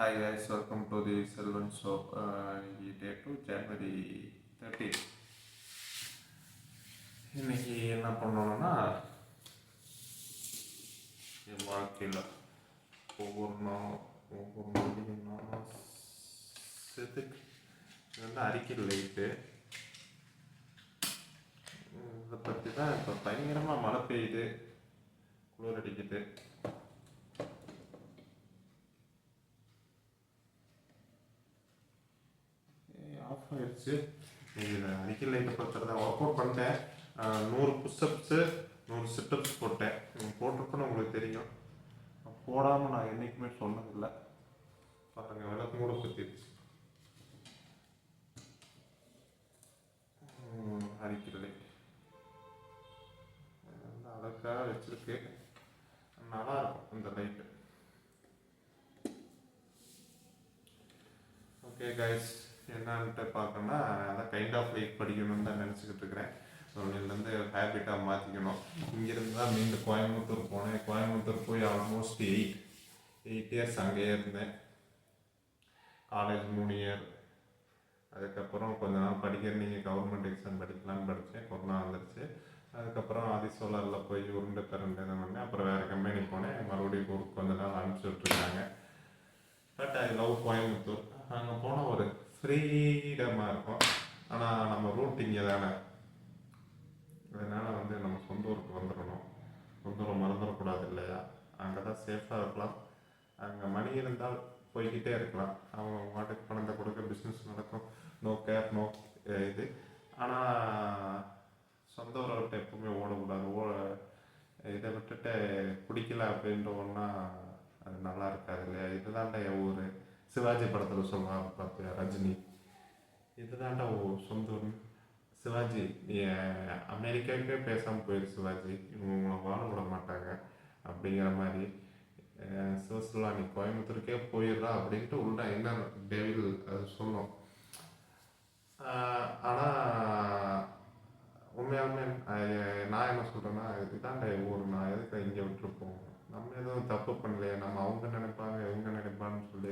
Hi guys, welcome to the Selvan Show. Day 2 January 30. இன்னைக்கு என்ன பண்ணணும்னா என் வாழ்க்கையில் ஒவ்வொரு நாளையும் நான் செதுக்கு இது வந்து அறிக்கை லைட்டு இதை பற்றி தான் இப்போ பயங்கரமாக மழை பெய்யுது, குளிர் அடிக்குது. ஆஃப் ஆயிடுச்சு. இதில் அடிக்கல் லைட்டை பொறுத்தவரை ஒர்க் அவுட் பண்ணிட்டேன். 100 புஷ்அப்ஸு 100 சிட்டப்ஸ் போட்டேன். போட்டிருப்பேன்னு உங்களுக்கு தெரியும். போடாமல் நான் என்றைக்குமே சொன்னதில்லை. பாருங்கள், விளக்கு கூட பற்றிடுச்சு. அடிக்கல் லைட் வந்து அழகாக வச்சுருக்கு. நல்லாயிருக்கும் இந்த லைட்டு. ஓகே கைஸ், என்னன்ட்டு பார்க்கணுன்னா அதான் கைண்ட் ஆஃப் லைஃப் படிக்கணும்னு தான் நினச்சிக்கிட்டு இருக்கிறேன். இதுலேருந்து ஹேபிட்டாக மாற்றிக்கணும். இங்கேருந்து தான் மீண்டும் கோயம்புத்தூர் போனேன். கோயம்புத்தூர் போய் ஆல்மோஸ்ட் 8 இயர்ஸ் அங்கேயே இருந்தேன். College 3 year. அதுக்கப்புறம் கொஞ்ச நாள் படிக்கிற நீங்கள் கவர்மெண்ட் எக்ஸாம் படிக்கலான்னு படித்தேன். கொரோனா வந்துடுச்சு. அதுக்கப்புறம் ஆதிசோலரில் போய் உருண்டு பிறண்டு இது பண்ணேன். அப்புறம் வேறு கம்பெனி போனேன். மறுபடியும் ஊருக்கு கொஞ்ச நாள் அனுப்பிச்சி விட்ருக்காங்க. But I love Coimbatore. அங்கே போனால் ஒரு ஃப்ரீடமாக இருக்கும். ஆனால் நம்ம ரூட் இங்கே தானே, அதனால் வந்து நம்ம சொந்த ஊருக்கு வந்துடணும். சொந்த ஊரை மறந்துடக்கூடாது இல்லையா? அங்கே தான் சேஃபாக இருக்கலாம். அங்கே மணி இருந்தால் போய்கிட்டே இருக்கலாம். அவங்க வாட்டுக்கு பணத்தை கொடுக்க பிஸ்னஸ் நடக்கும். நோ கேர், நோ இது. ஆனால் சொந்த ஊரை விட்டு எப்பவுமே ஓடக்கூடாது. இதை விட்டுட்டு பிடிக்கல அப்படின்ற ஒன்றா அது நல்லா இருக்காது இல்லையா? இதுதான்டா என் ஊர். சிவாஜி படத்தில் சொல்லுவாங்க பார்த்தியா ரஜினி, இதுதான்டா சொந்த ஊர். சிவாஜி அமெரிக்காவுக்கே பேசாமல் போயிரு சிவாஜி, இவங்க உங்களை வாழ விட மாட்டாங்க அப்படிங்கிற மாதிரி. சிவசுல்லா நீ கோயம்புத்தூருக்கே போயிடுறா அப்படின்ட்டு உள்ள என்ன டெவில் அது சொல்லும். ஆனால் உண்மையாலுமே நான் என்ன சொல்கிறேன்னா, இதுதான்டா ஊர், நான் எதுக்கு இங்கே விட்டுருப்போம், நம்ம எதுவும் தப்பு பண்ணலையே, நம்ம அவங்க நினைப்பாங்க இவங்க நினைப்பான்னு சொல்லி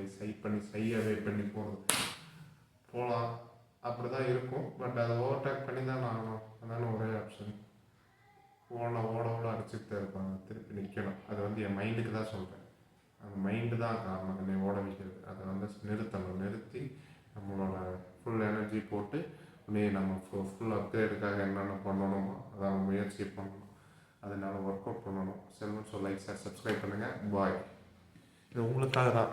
சையாவே பண்ணி போகலாம். அப்படி தான் இருக்கும். பட் அதை ஓவர்டேக் பண்ணி தான் ஆகணும். அதான ஒரே ஆப்ஷன். ஓட அடிச்சுக்கிட்டே இருப்பாங்க, திருப்பி நிற்கணும். அது வந்து என் மைண்டுக்கு தான் சொல்கிறேன். அந்த மைண்டு தான் காரணம் என்னை ஓட வைக்கிறது. அதை வந்து நிறுத்தி நம்மளோட ஃபுல் எனர்ஜி போட்டு நம்ம ஃபுல் அப்கிரேடுக்காக என்னென்ன பண்ணணுமோ அதை முயற்சி பண்ணணும். அதனால் ஒர்க் அவுட் பண்ணணும். Selvan show like, share, subscribe பண்ணுங்கள். பாய். இது உங்களுக்காக தான்.